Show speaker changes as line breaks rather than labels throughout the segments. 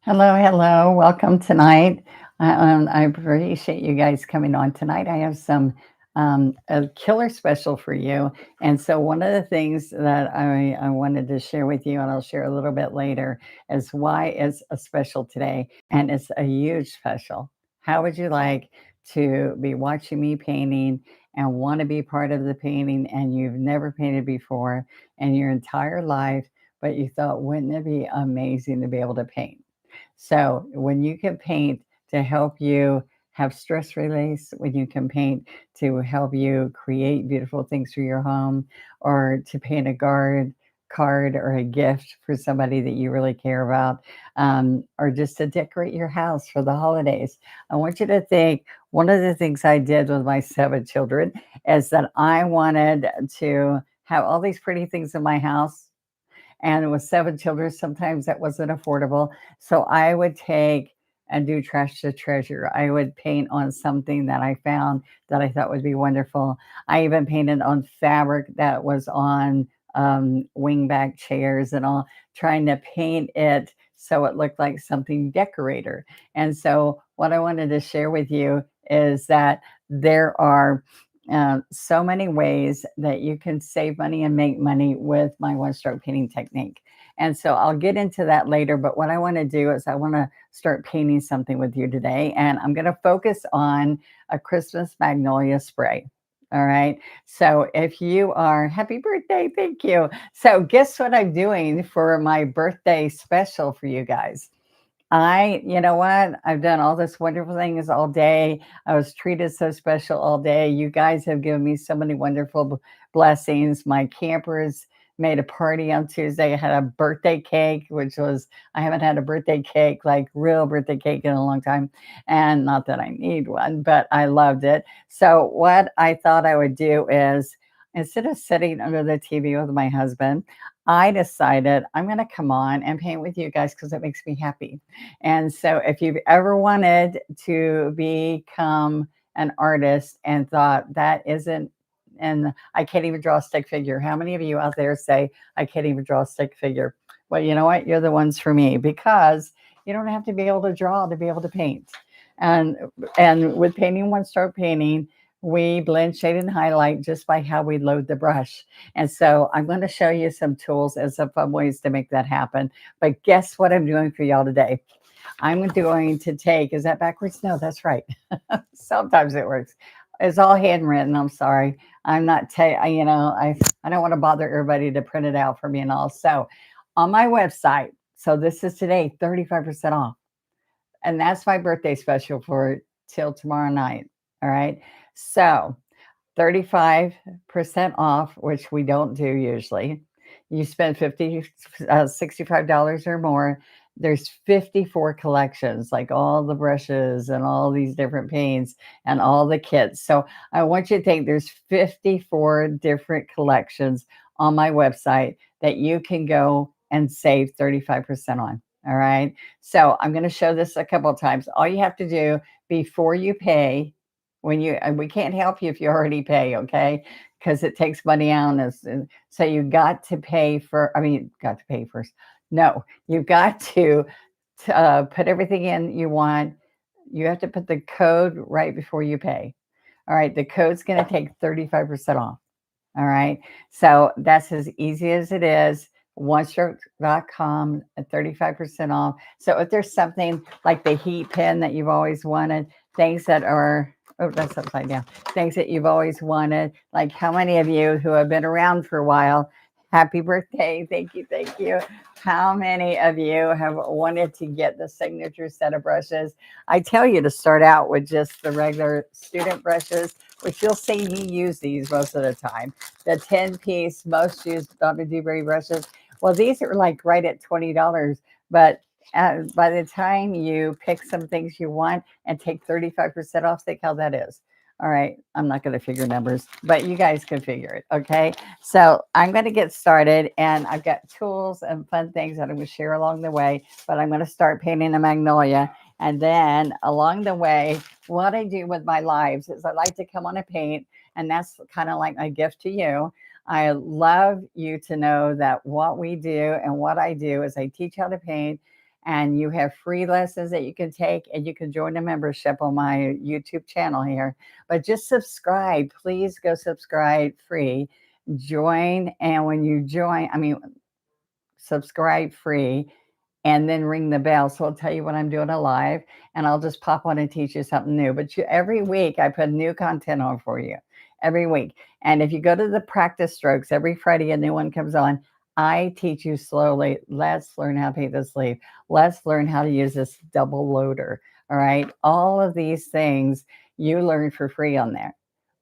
Hello, hello. Welcome tonight. I appreciate you guys coming on tonight. I have a killer special for you. And so, one of the things that I wanted to share with you, and I'll share a little bit later, is why it's a special today. And it's a huge special. How would you like to be watching me painting and want to be part of the painting, and you've never painted before in your entire life, but you thought, wouldn't it be amazing to be able to paint? So when you can paint to help you have stress release, when you can paint to help you create beautiful things for your home, or to paint a card or a gift for somebody that you really care about, or just to decorate your house for the holidays. I want you to think one of the things I did with my seven children is that I wanted to have all these pretty things in my house, and with seven children, sometimes that wasn't affordable. So I would take and do trash to treasure. I would paint on something that I found that I thought would be wonderful. I even painted on fabric that was on wingback chairs and all, trying to paint it so it looked like something decorator. And so, what I wanted to share with you is that there are so many ways that you can save money and make money with my one stroke painting technique. And so I'll get into that later. But what I want to do is I want to start painting something with you today. And I'm going to focus on a Christmas magnolia spray. All right. So if you are, happy birthday. Thank you. So guess what I'm doing for my birthday special for you guys? You know what? I've done all this wonderful things all day. I was treated so special all day. You guys have given me so many wonderful blessings. My campers made a party on Tuesday. I had a birthday cake, which was, I haven't had a birthday cake, like real birthday cake in a long time. And not that I need one, but I loved it. So, what I thought I would do is instead of sitting under the TV with my husband, I decided I'm going to come on and paint with you guys because it makes me happy. And so, if you've ever wanted to become an artist and thought that isn't, and I can't even draw a stick figure, how many of you out there say, I can't even draw a stick figure? Well, you know what? You're the ones for me, because you don't have to be able to draw to be able to paint. And with painting one stroke painting, we blend, shade, and highlight just by how we load the brush. And so I'm going to show you some tools and some fun ways to make that happen. But guess what I'm doing for y'all today? I'm going to take, is that backwards? No, that's right. Sometimes it works. It's all handwritten. I'm sorry. I'm not, I don't want to bother everybody to print it out for me and all. So on my website, so this is today, 35% off. And that's my birthday special for till tomorrow night. All right. So 35% off, which we don't do usually. You spend $65 or more. There's 54 collections, like all the brushes and all these different paints and all the kits. So I want you to think there's 54 different collections on my website that you can go and save 35% on. All right. So I'm going to show this a couple of times. All you have to do before you pay, when you, and we can't help you if you already pay, okay? Because it takes money out. So you got to pay for, I mean, got to pay first. No, you've got to put everything in you want. You have to put the code right before you pay. All right. The code's going to take 35% off. All right. So that's as easy as it is. OneStroke.com at 35% off. So if there's something like the heat pen that you've always wanted, things that are, oh, that's upside down, things that you've always wanted, like how many of you who have been around for a while, happy birthday. Thank you. Thank you. How many of you have wanted to get the signature set of brushes? I tell you to start out with just the regular student brushes, which you'll see me use these most of the time. The 10-piece most used Donna Dewberry brushes. Well, these are like right at $20, but by the time you pick some things you want and take 35% off, think how that is. All right, I'm not going to figure numbers, but you guys can figure it, okay? So I'm going to get started, and I've got tools and fun things that I'm going to share along the way, but I'm going to start painting a magnolia. And then along the way, what I do with my lives is I like to come on and paint, and that's kind of like my gift to you. I love you to know that what we do and what I do is I teach how to paint, and you have free lessons that you can take, and you can join a membership on my YouTube channel here. But just subscribe, please go subscribe free. Join, and when you join, I mean, subscribe free, and then ring the bell. So I'll tell you when I'm doing a live, and I'll just pop on and teach you something new. But every week I put new content on for you every week. And if you go to the practice strokes, every Friday a new one comes on. I teach you slowly. Let's learn how to paint the sleeve. Let's learn how to use this double loader. All right. All of these things you learn for free on there.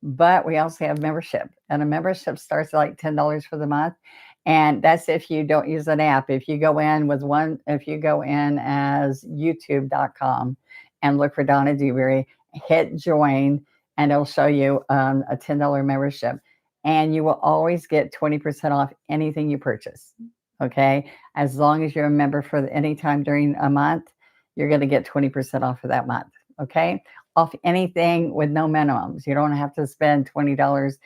But we also have membership, and a membership starts at like $10 for the month. And that's if you don't use an app. If you go in with one, if you go in as youtube.com and look for Donna Dewberry, hit join, and it'll show you a $10 membership. And you will always get 20% off anything you purchase. Okay. As long as you're a member for any time during a month, you're going to get 20% off for that month. Okay. Off anything with no minimums. You don't have to spend $20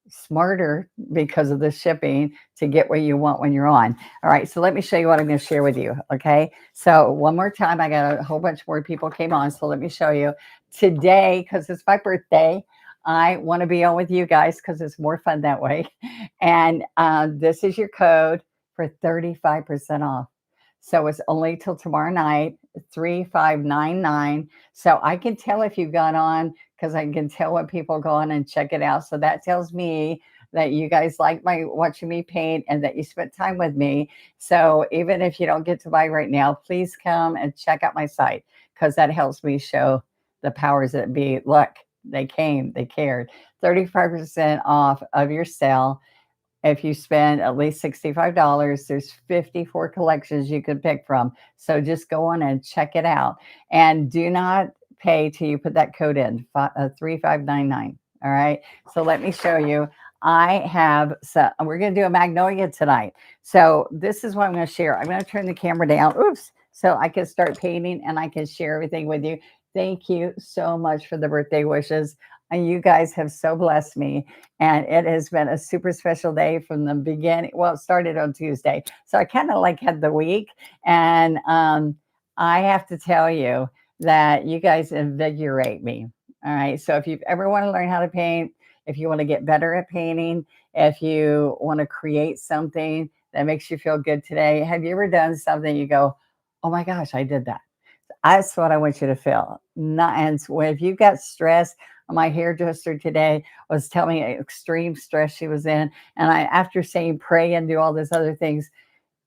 smarter because of the shipping to get what you want when you're on. All right, so let me show you what I'm going to share with you. Okay, so one more time, I got a whole bunch more people came on, so let me show you today, because it's my birthday. I want to be on with you guys because it's more fun that way. And this is your code for 35% off. So it's only till tomorrow night, 3599. So I can tell if you've gone on, because I can tell when people go on and check it out. So that tells me that you guys like my watching me paint and that you spent time with me. So even if you don't get to buy right now, please come and check out my site, because that helps me show the powers that be. Look, they came, they cared. 35% off of your sale. If you spend at least $65, there's 54 collections you could pick from. So just go on and check it out. And do not pay till you put that code in, 3599. All right. So let me show you. We're going to do a magnolia tonight. So this is what I'm going to share. I'm going to turn the camera down. Oops. So I can start painting and I can share everything with you. Thank you so much for the birthday wishes. And you guys have so blessed me. And it has been a super special day from the beginning. Well, it started on Tuesday. So I kind of like had the week. And I have to tell you that you guys invigorate me. All right. So if you ever want to learn how to paint, if you want to get better at painting, if you want to create something that makes you feel good today, have you ever done something you go, oh my gosh, I did that? That's what I want you to feel. And if you've got stress, my hairdresser today was telling me extreme stress she was in. And after saying pray and do all these other things,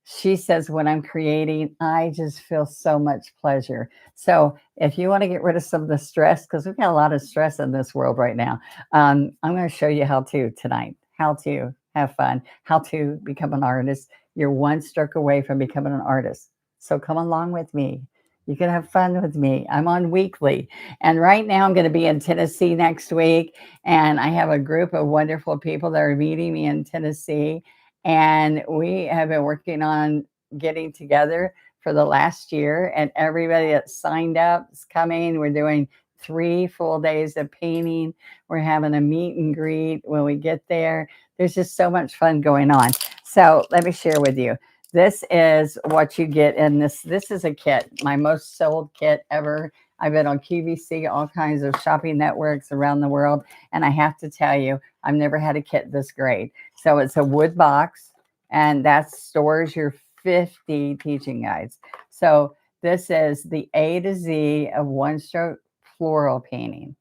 she says, when I'm creating, I just feel so much pleasure. So if you want to get rid of some of the stress, because we've got a lot of stress in this world right now, I'm going to show you how to tonight, how to have fun, how to become an artist. You're one stroke away from becoming an artist. So come along with me. You can have fun with me. I'm on weekly. And right now I'm going to be in Tennessee next week. And I have a group of wonderful people that are meeting me in Tennessee. And we have been working on getting together for the last year. And everybody that signed up is coming. We're doing 3 full days of painting. We're having a meet and greet when we get there. There's just so much fun going on. So let me share with you. This is what you get in this. This is a kit, my most sold kit ever. I've been on QVC, all kinds of shopping networks around the world. And I have to tell you, I've never had a kit this great. So it's a wood box, and that stores your 50 teaching guides. So this is the A to Z of one-stroke floral painting.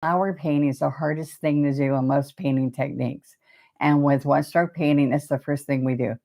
Flower painting is the hardest thing to do in most painting techniques. And with one-stroke painting, it's the first thing we do.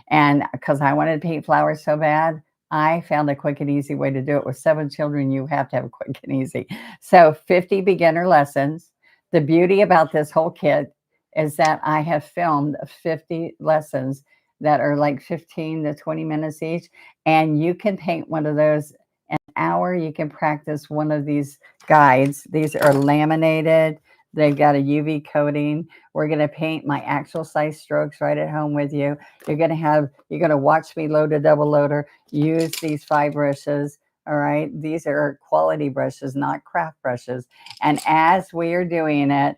And because I wanted to paint flowers so bad, I found a quick and easy way to do it. With 7 children, you have to have a quick and easy. So 50 beginner lessons. The beauty about this whole kit is that I have filmed 50 lessons that are like 15 to 20 minutes each. And you can paint one of those in an hour. You can practice one of these guides. These are laminated. They've got a UV coating. We're going to paint my actual size strokes right at home with you. You're going to watch me load a double loader, use these 5 brushes. All right. These are quality brushes, not craft brushes. And as we are doing it,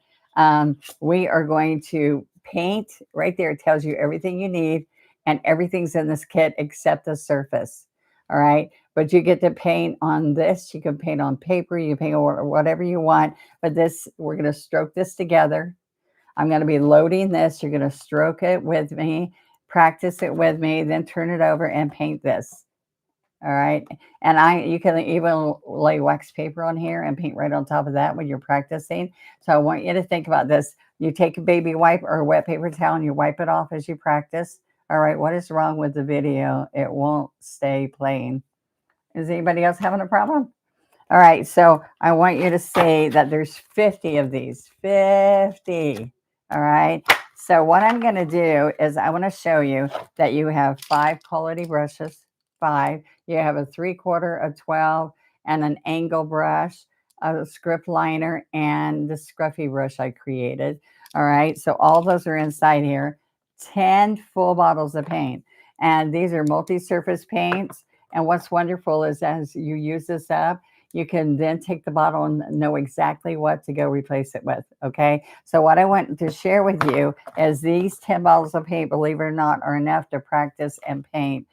we are going to paint right there. It tells you everything you need, and everything's in this kit except the surface. All right. But you get to paint on this. You can paint on paper. You can paint on whatever you want. But this, we're going to stroke this together. I'm going to be loading this. You're going to stroke it with me, practice it with me, then turn it over and paint this. All right. And you can even lay wax paper on here and paint right on top of that when you're practicing. So I want you to think about this. You take a baby wipe or a wet paper towel and you wipe it off as you practice. All right. What is wrong with the video? It won't stay playing. Is anybody else having a problem? All right, so I want you to say that there's 50 of these, 50. All right, so what I'm going to do is I want to show you that you have 5 quality brushes, 5. You have a 3/4, a 12, and an angle brush, a script liner, and the scruffy brush I created. All right, so all those are inside here. 10 full bottles of paint, and these are multi-surface paints. And what's wonderful is as you use this up, you can then take the bottle and know exactly what to go replace it with. Okay. So what I want to share with you is these 10 bottles of paint, believe it or not, are enough to practice and paint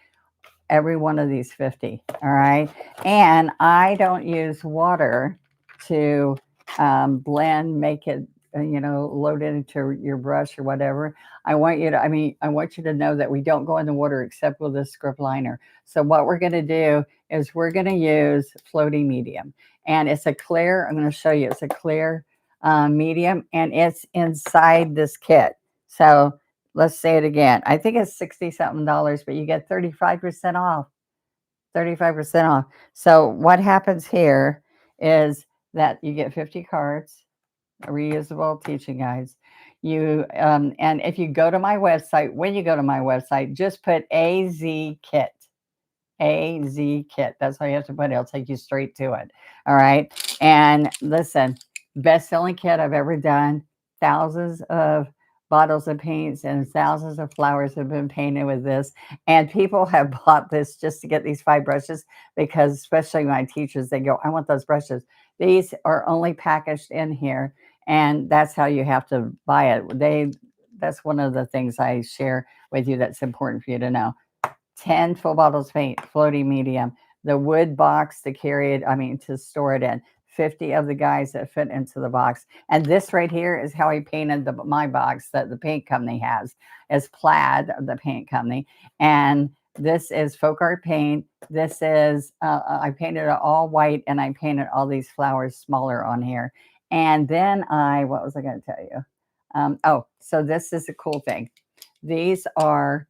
every one of these 50. All right. And I don't use water to blend, make it, load it into your brush or whatever. I want you to know that we don't go in the water except with a script liner. So what we're going to do is we're going to use floating medium, and it's a clear. I'm going to show you. It's a clear medium, and it's inside this kit. So let's say it again. I think it's 60 something dollars, but you get 35% off. 35% off. So what happens here is that you get 50 cards, reusable teaching guides. And if you go to my website, when you go to my website, just put AZ Kit. AZ Kit. That's all you have to put. It'll take you straight to it. All right. And listen, best selling kit I've ever done. Thousands of bottles of paints and thousands of flowers have been painted with this. And people have bought this just to get these 5 brushes because, especially my teachers, they go, I want those brushes. These are only packaged in here. And that's how you have to buy it. That's one of the things I share with you that's important for you to know. 10 full bottles of paint, floating medium, the wood box to carry it, to store it in, 50 of the guys that fit into the box. And this right here is how I painted my box that the paint company has. It's Plaid, the paint company. And this is folk art paint. This is, I painted it all white, and I painted all these flowers smaller on here. And then what was I going to tell you? So this is a cool thing. These are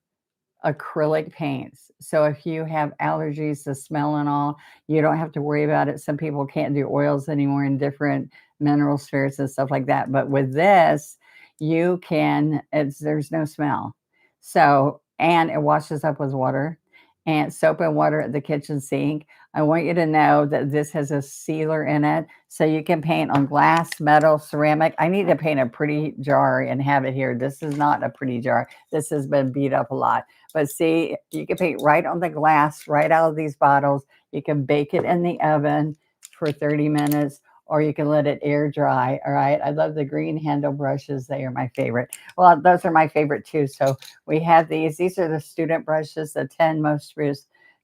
acrylic paints. So if you have allergies to smell and all, you don't have to worry about it. Some people can't do oils anymore in different mineral spirits and stuff like that. But with this, there's no smell. So, and it washes up with water and soap and water at the kitchen sink. I want you to know that this has a sealer in it. So you can paint on glass, metal, ceramic. I need to paint a pretty jar and have it here. This is not a pretty jar. This has been beat up a lot. But see, you can paint right on the glass, right out of these bottles. You can bake it in the oven for 30 minutes, or you can let it air dry. All right. I love the green handle brushes. They are my favorite. Well, those are my favorite too. So we have these. These are the student brushes. The 10 most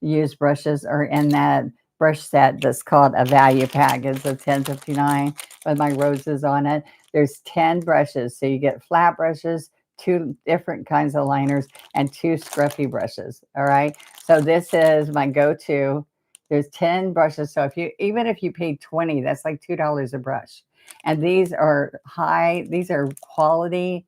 used brushes are in that brush set that's called a value pack. It's a 10.59 with my roses on it. There's 10 brushes. So you get flat brushes, 2 different kinds of liners, and 2 scruffy brushes. All right. So this is my go-to. There's 10 brushes. So even if you pay 20, that's like $2 a brush. And these are quality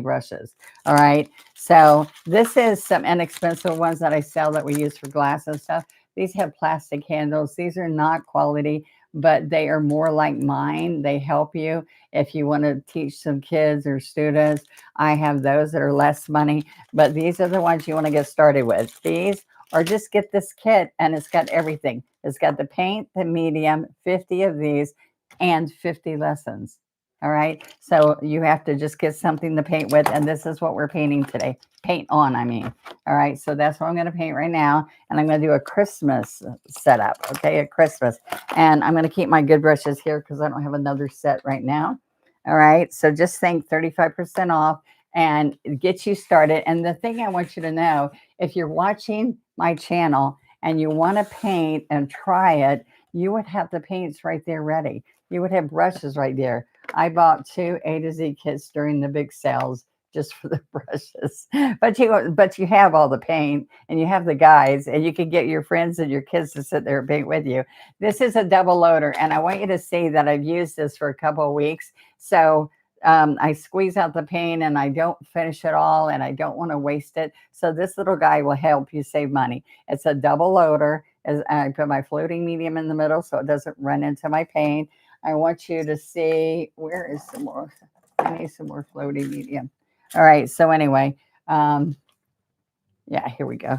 brushes. All right. So this is some inexpensive ones that I sell that we use for glass and stuff. These have plastic handles. These are not quality, but they are more like mine. They help you if you want to teach some kids or students. I have those that are less money, but these are the ones you want to get started with. These, or just get this kit, and it's got everything. It's got the paint, the medium, 50 of these, and 50 lessons. All right. So you have to just get something to paint with. And this is what we're painting today. Paint on, I mean. All right. So that's what I'm going to paint right now. And I'm going to do a Christmas setup. Okay. A Christmas. And I'm going to keep my good brushes here because I don't have another set right now. All right. So just think 35% off and get you started. And the thing I want you to know, if you're watching my channel and you want to paint and try it, you would have the paints right there ready. You would have brushes right there. I bought 2 A to Z kits during the big sales just for the brushes. But you have all the paint and you have the guides, and you can get your friends and your kids to sit there and paint with you. This is a double loader, and I want you to see that I've used this for a couple of weeks. So I squeeze out the paint and I don't finish it all, and I don't want to waste it. So this little guy will help you save money. It's a double loader. As I put my floating medium in the middle so it doesn't run into my paint. I want you to see, where is some more? I need some more floating medium. All right. So anyway, yeah, here we go.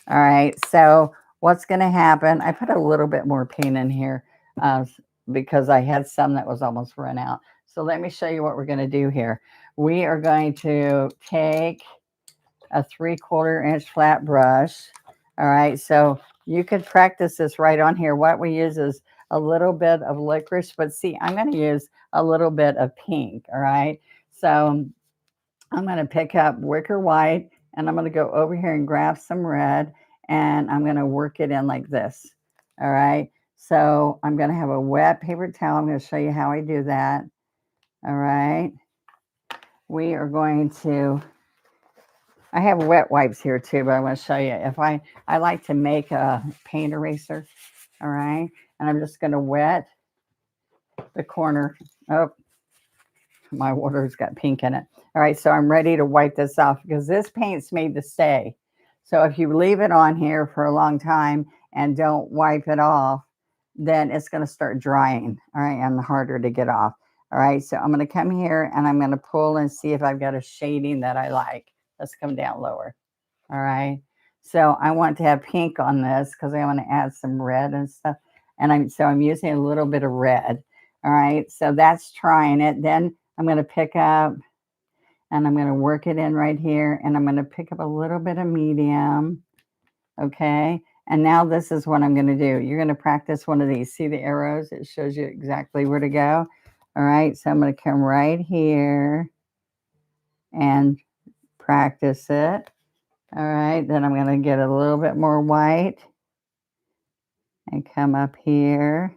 All right. So what's going to happen? I put a little bit more paint in here because I had some that was almost run out. So let me show you what we're going to do here. We are going to take a 3/4 inch flat brush. All right. So you could practice this right on here. What we use is a little bit of licorice, but see, I'm going to use a little bit of pink. All right. So I'm going to pick up wicker white, and I'm going to go over here and grab some red, and I'm going to work it in like this. All right. So I'm going to have a wet paper towel. I'm going to show you how I do that. All right. We are going to, I have wet wipes here too, but I want to show you. I like to make a paint eraser. All right. And I'm just going to wet the corner. Oh, my water's got pink in it. All right, so I'm ready to wipe this off because this paint's made to stay. So if you leave it on here for a long time and don't wipe it off, then it's going to start drying, all right, and harder to get off. All right, so I'm going to come here and I'm going to pull and see if I've got a shading that I like. Let's come down lower. All right, so I want to have pink on this because I want to add some red and stuff. And I'm using a little bit of red. All right, so that's trying it. Then I'm going to pick up and I'm going to work it in right here. And I'm going to pick up a little bit of medium. Okay. And now this is what I'm going to do. You're going to practice one of these. See the arrows? It shows you exactly where to go. All right. So I'm going to come right here and practice it. All right. Then I'm going to get a little bit more white and come up here.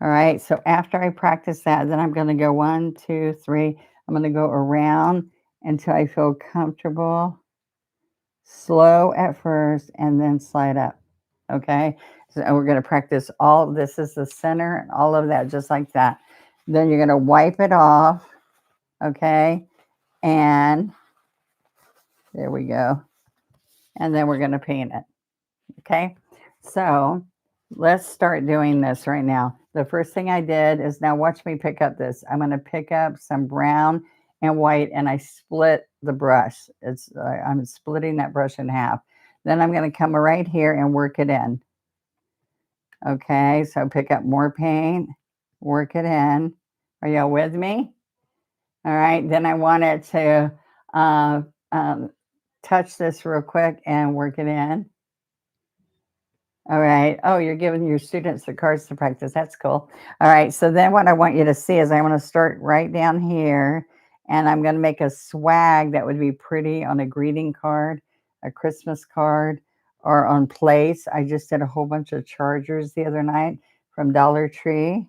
All right. So after I practice that, then I'm going to go 1, 2, 3. I'm going to go around until I feel comfortable. Slow at first and then slide up. Okay. So we're going to practice all of this is the center and all of that, just like that. Then you're going to wipe it off. Okay. And there we go. And then we're going to paint it. Okay. So let's start doing this right now. The first thing I did is, now watch me pick up this. I'm going to pick up some brown and white, and I split the brush. I'm splitting that brush in half. Then I'm going to come right here and work it in. Okay, so pick up more paint, work it in. Are y'all with me? All right, then I wanted to touch this real quick and work it in. All right. Oh, you're giving your students the cards to practice. That's cool. All right. So then what I want you to see is I want to start right down here, and I'm going to make a swag that would be pretty on a greeting card, a Christmas card, or on plates. I just did a whole bunch of chargers the other night from Dollar Tree.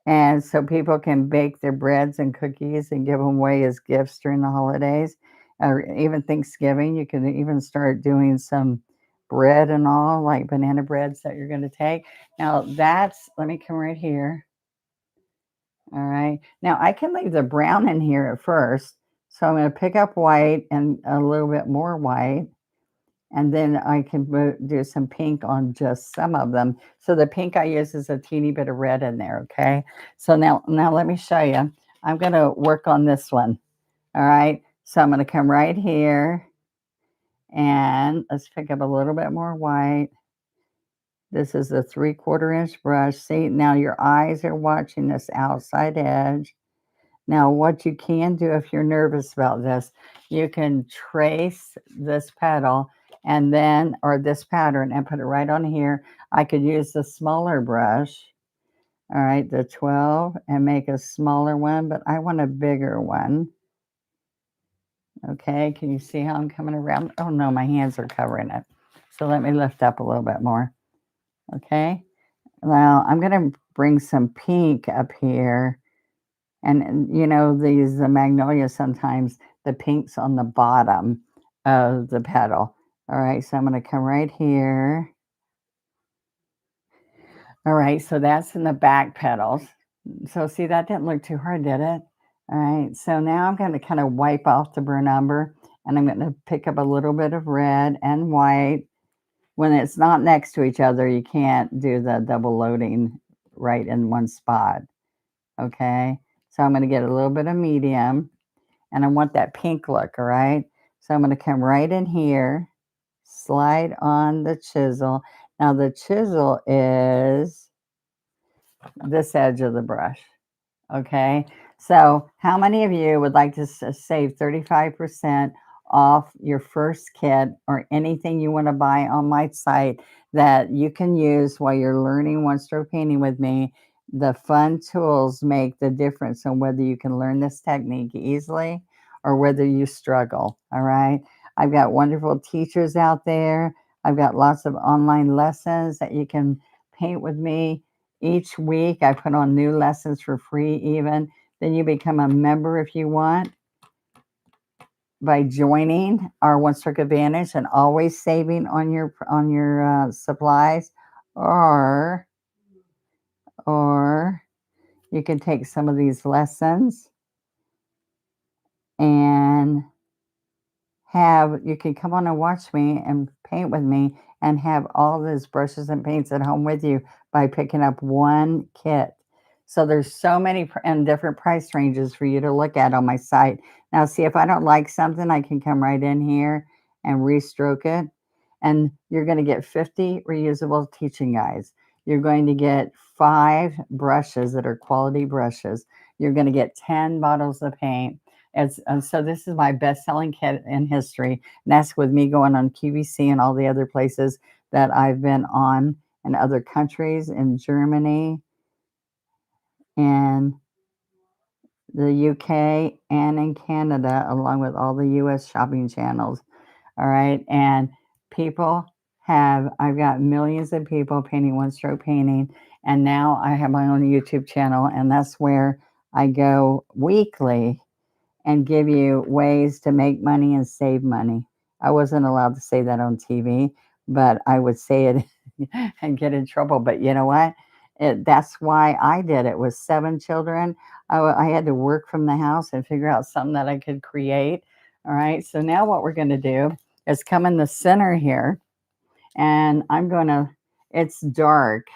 And so people can bake their breads and cookies and give them away as gifts during the holidays, or even Thanksgiving. You can even start doing some bread and all, like banana breads that you're going to take. Now let me come right here. All right. Now I can leave the brown in here at first. So I'm going to pick up white and a little bit more white. And then I can do some pink on just some of them. So the pink I use is a teeny bit of red in there. Okay. So now let me show you. I'm going to work on this one. All right. So I'm going to come right here. And let's pick up a little bit more white. This is a 3/4 inch brush. See, now your eyes are watching this outside edge. Now, what you can do if you're nervous about this, you can trace this petal and then, or this pattern, and put it right on here. I could use the smaller brush, all right, the 12, and make a smaller one, but I want a bigger one. Okay, can you see how I'm coming around? Oh no, my hands are covering it. So let me lift up a little bit more. Okay. Now I'm going to bring some pink up here. And you know, these the magnolia sometimes the pink's on the bottom of the petal. All right. So I'm going to come right here. All right. So that's in the back petals. So see, that didn't look too hard, did it? All right. So now I'm going to kind of wipe off the burnt umber and I'm going to pick up a little bit of red and white. When it's not next to each other, you can't do the double loading right in one spot. Okay. So I'm going to get a little bit of medium and I want that pink look. All right. So I'm going to come right in here, slide on the chisel. Now the chisel is this edge of the brush. Okay. So, how many of you would like to save 35% off your first kit or anything you want to buy on my site that you can use while you're learning one stroke painting with me? The fun tools make the difference on whether you can learn this technique easily or whether you struggle. All right. I've got wonderful teachers out there. I've got lots of online lessons that you can paint with me. Each week, I put on new lessons for free even. Then you become a member if you want by joining our One Stroke Advantage and always saving on your supplies, or or you can take some of these lessons and you can come on and watch me and paint with me and have all those brushes and paints at home with you by picking up one kit. So there's so many and different price ranges for you to look at on my site. Now, see, if I don't like something, I can come right in here and restroke it. And you're going to get 50 reusable teaching guides. You're going to get 5 brushes that are quality brushes. You're going to get 10 bottles of paint. So this is my best-selling kit in history, and that's with me going on QVC and all the other places that I've been on in other countries, in Germany, and the UK, and in Canada, along with all the US shopping channels. All right, and I've got millions of people painting one stroke painting, and now I have my own YouTube channel, and that's where I go weekly and give you ways to make money and save money. I wasn't allowed to say that on TV, but I would say it and get in trouble. But you know what? That's why I did it. With 7 children, I had to work from the house and figure out something that I could create. All right. So now what we're going to do is come in the center here, and it's dark.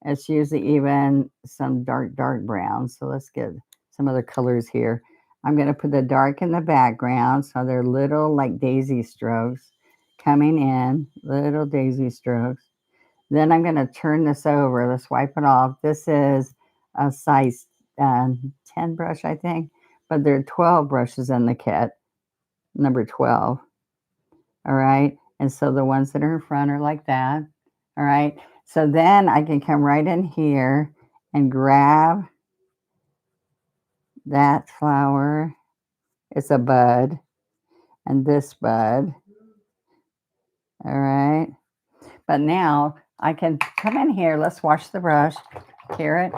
It's usually even some dark brown. So let's get some other colors here. I'm going to put the dark in the background. So they're little like daisy strokes coming in, little daisy strokes. Then I'm going to turn this over. Let's wipe it off. This is a size 10 brush, I think, but there are 12 brushes in the kit, number 12. All right. And so the ones that are in front are like that. All right. So then I can come right in here and grab that flower. It's a bud, and this bud. All right. But now I can come in here. Let's wash the brush. Carrot.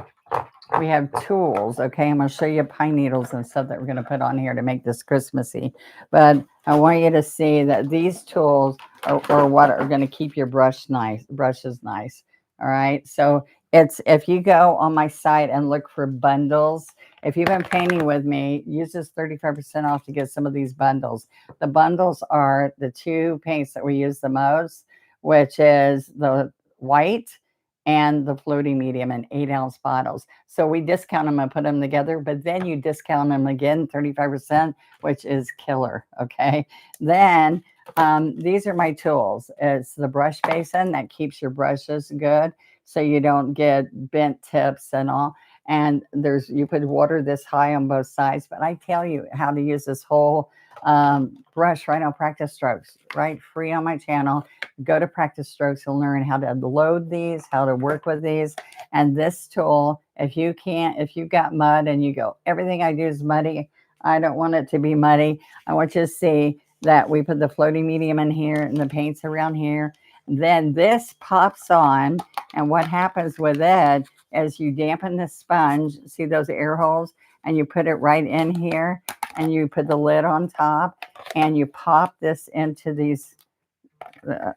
We have tools. Okay. I'm going to show you pine needles and stuff that we're going to put on here to make this Christmassy. But I want you to see that these tools are what are going to keep your brushes nice. All right. So if you go on my site and look for bundles, if you've been painting with me, use this 35% off to get some of these bundles. The bundles are the 2 paints that we use the most, which is the white and the floating medium in 8-ounce bottles. So we discount them and put them together, but then you discount them again 35%, which is killer. Okay. Then these are my tools. It's the brush basin that keeps your brushes good so you don't get bent tips and all. And you put water this high on both sides, but I tell you how to use this whole brush right on Practice Strokes, right? Free on my channel. Go to Practice Strokes. You'll learn how to load these, how to work with these. And this tool, if you've got mud and you go, everything I do is muddy, I don't want it to be muddy. I want you to see that we put the floating medium in here and the paints around here. Then this pops on, and what happens with it is you dampen the sponge. See those air holes? And you put it right in here, and you put the lid on top, and you pop this into these uh,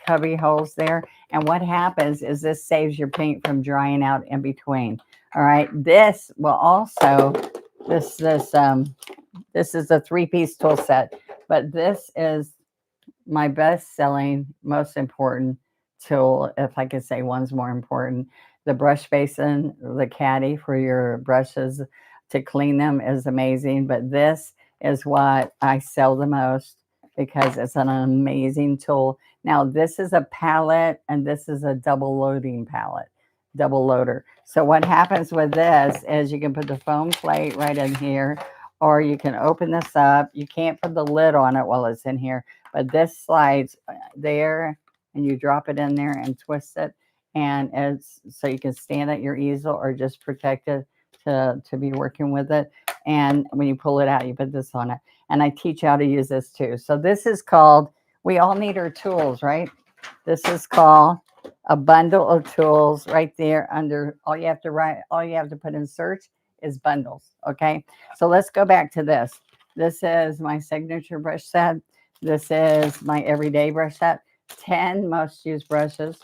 cubby holes there. And what happens is this saves your paint from drying out in between. All right. This will also this is a three-piece tool set, but this is my best selling, most important tool, if I could say one's more important. The brush basin, the caddy for your brushes to clean them is amazing, but this is what I sell the most because it's an amazing tool. Now, this is a palette and this is a double loading palette, double loader. So what happens with this is you can put the foam plate right in here, or you can open this up. You can't put the lid on it while it's in here, but this slides there, and you drop it in there and twist it, and it's so you can stand at your easel or just protect it to be working with it. And when you pull it out, you put this on it. And I teach you how to use this too. So this is called, we all need our tools, right? This is called a bundle of tools right there under, all you have to write, all you have to put in search is bundles. Okay. So let's go back to this. This is my signature brush set. This is my everyday brush set. 10 most used brushes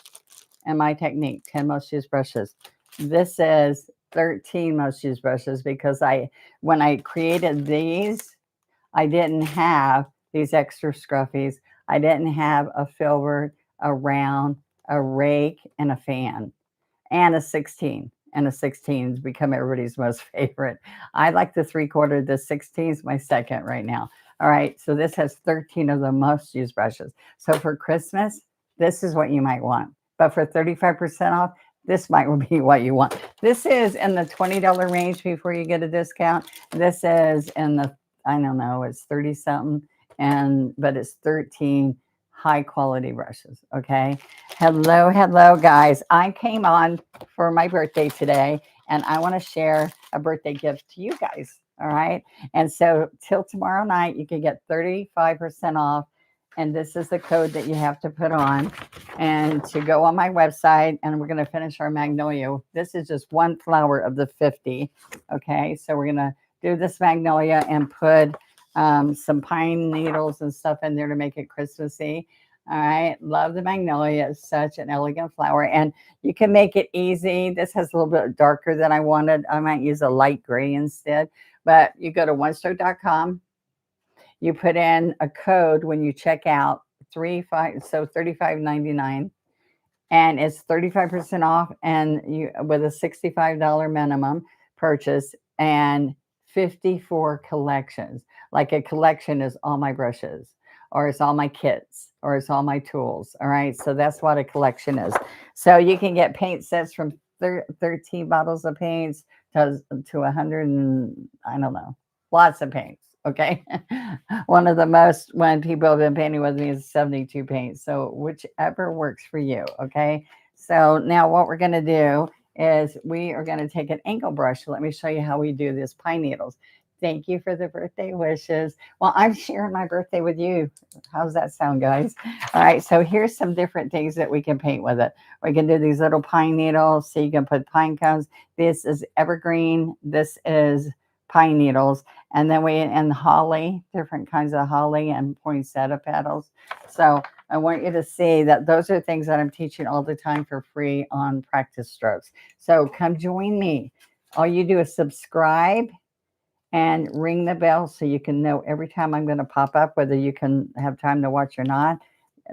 and my technique, 10 most used brushes. This is 13 most used brushes because when I created these, I didn't have these extra scruffies. I didn't have a filbert, a round, a rake, and a fan, and a 16. And a 16 has become everybody's most favorite. I like the 3/4. The 16 is my second right now. All right, so this has 13 of the most used brushes. So for Christmas, this is what you might want. But for 35% off, this might be what you want. This is in the $20 range before you get a discount. This is in the, I don't know, it's 30 something, but it's 13 high quality brushes. Okay. Hello, guys. I came on for my birthday today, and I want to share a birthday gift to you guys. All right. And so till tomorrow night, you can get 35% off. And this is the code that you have to put on and to go on my website. And we're going to finish our magnolia. This is just one flower of the 50. Okay. So we're going to do this magnolia and put some pine needles and stuff in there to make it Christmassy. All right. Love the magnolia. It's such an elegant flower. And you can make it easy. This has a little bit darker than I wanted. I might use a light gray instead. But you go to onestroke.com. You put in a code when you check out, 35.99, and it's 35% off, and you with a $65 minimum purchase and 54 collections. Like a collection is all my brushes, or it's all my kits, or it's all my tools. All right, so that's what a collection is. So you can get paint sets from 13 bottles of paints to 100 and I don't know, lots of paints. Okay. One of the most, when people have been painting with me, is 72 paints. So whichever works for you. Okay. So now what we're going to do is we are going to take an angle brush. Let me show you how we do this pine needles. Thank you for the birthday wishes. Well, I'm sharing my birthday with you. How's that sound, guys? All right. So here's some different things that we can paint with it. We can do these little pine needles. So you can put pine cones. This is evergreen. This is pine needles. And then and holly, different kinds of holly and poinsettia petals. So I want you to see that those are things that I'm teaching all the time for free on Practice Strokes. So come join me. All you do is subscribe and ring the bell so you can know every time I'm going to pop up, whether you can have time to watch or not,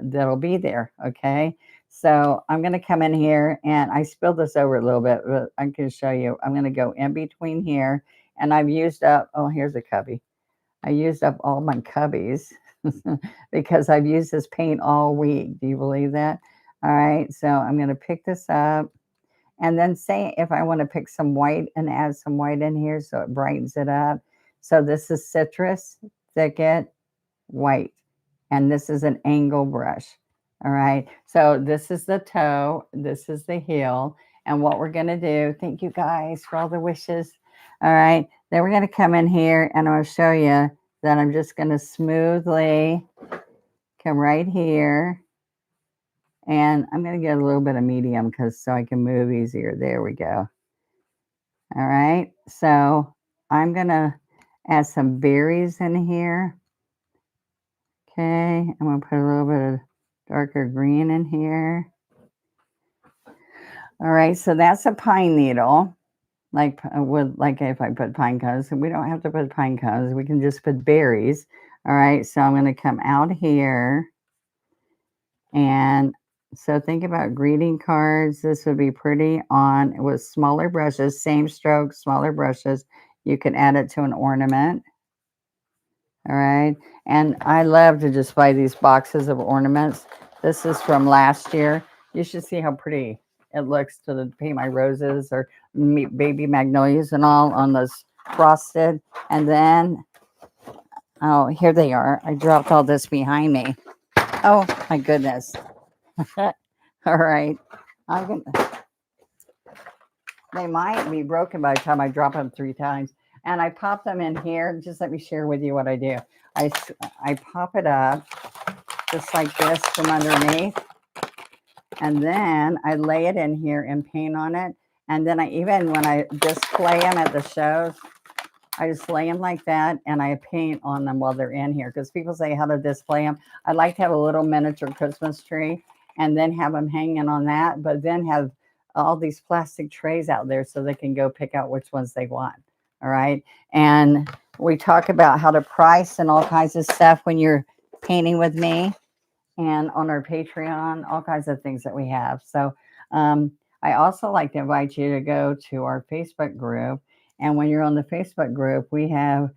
that'll be there. Okay. So I'm going to come in here, and I spilled this over a little bit, but I can show you. I'm going to go in between here, and I've used up, oh, here's a cubby. I used up all my cubbies because I've used this paint all week. Do you believe that? All right. So I'm going to pick this up, and then say if I want to pick some white and add some white in here so it brightens it up. So this is citrus, thicket, white, and this is an angle brush. All right. So this is the toe. This is the heel. And what we're going to do, thank you guys for all the wishes. All right. Then we're going to come in here, and I'll show you that I'm just going to smoothly come right here And I'm going to get a little bit of medium because so I can move easier. There we go. All right. So I'm going to add some berries in here. Okay. I'm going to put a little bit of darker green in here. All right. So that's a pine needle. Like if I put pine cones, we don't have to put pine cones. We can just put berries. All right. So I'm going to come out here. And so think about greeting cards. This would be pretty on with smaller brushes, same stroke, smaller brushes. You can add it to an ornament. All right. And I love to just buy these boxes of ornaments. This is from last year. You should see how pretty it looks to paint my roses or baby magnolias and all on those frosted. And then, oh, here they are. I dropped all this behind me. Oh, my goodness. All right. I'm gonna, they might be broken by the time I drop them 3 times. And I pop them in here. Just let me share with you what I do. I pop it up just like this from underneath. And then I lay it in here and paint on it. And then when I display them at the shows, I just lay them like that and I paint on them while they're in here. Because people say how to display them. I like to have a little miniature Christmas tree and then have them hanging on that, but then have all these plastic trays out there so they can go pick out which ones they want. All right. And we talk about how to price and all kinds of stuff when you're painting with me and on our Patreon, all kinds of things that we have. So I also like to invite you to go to our Facebook group. And when you're on the Facebook group, we have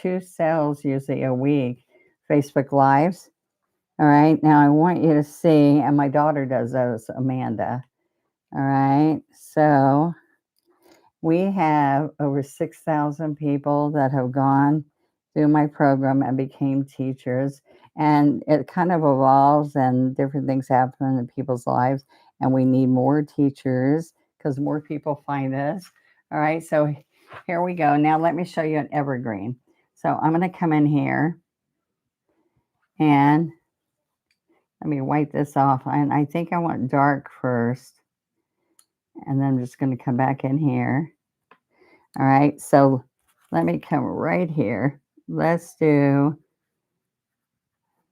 2 sales usually a week, Facebook Lives. All right. Now I want you to see, and my daughter does those, Amanda. All right. So we have over 6,000 people that have gone through my program and became teachers. And it kind of evolves and different things happen in people's lives. And we need more teachers because more people find us. All right. So here we go. Now let me show you an evergreen. So I'm going to come in here and let me wipe this off. And I think I want dark first. And then I'm just going to come back in here. All right, so let me come right here. Let's do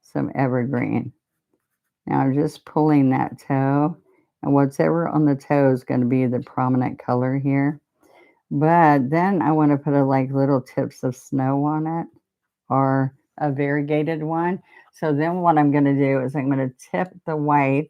some evergreen. Now I'm just pulling that toe, and whatever on the toe is going to be the prominent color here. But then I want to put like little tips of snow on it or a variegated one. So then what I'm going to do is I'm going to tip the white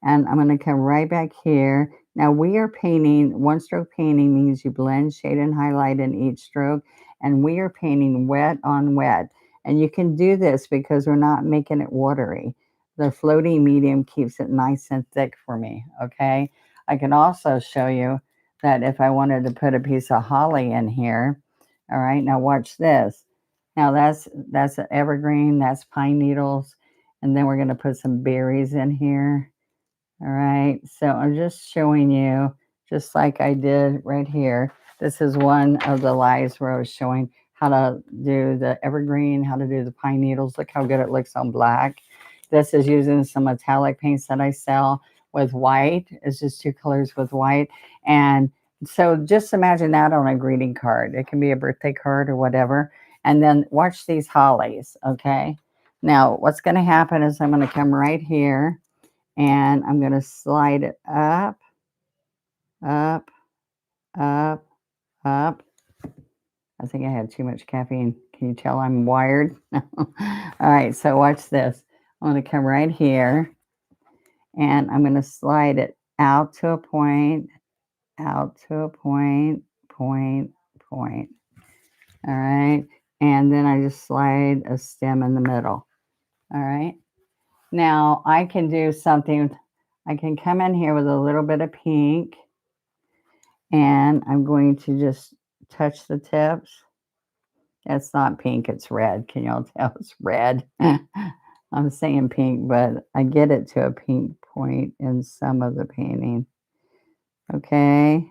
and I'm going to come right back here. Now we are painting, one stroke painting means you blend, shade, and highlight in each stroke, and we are painting wet on wet. And you can do this because we're not making it watery. The floating medium keeps it nice and thick for me, okay? I can also show you that if I wanted to put a piece of holly in here, all right, now watch this. Now that's an evergreen, that's pine needles, and then we're going to put some berries in here. All right, so I'm just showing you, just like I did right here. This is one of the lives where I was showing how to do the evergreen, how to do the pine needles. Look how good it looks on black. This is using some metallic paints that I sell with white. It's just 2 colors with white. And so just imagine that on a greeting card. It can be a birthday card or whatever. And then watch these hollies, okay? Now, what's going to happen is I'm going to come right here and I'm going to slide it up, up, up, up. I think I had too much caffeine. Can you tell I'm wired? All right, so watch this. I'm going to come right here and I'm going to slide it out to a point, out to a point, point, point. All right, and then I just slide a stem in the middle. All right. Now I can do something. I can come in here with a little bit of pink and I'm going to just touch the tips. It's not pink, it's red. Can y'all tell it's red? I'm saying pink, but I get it to a pink point in some of the painting. Okay.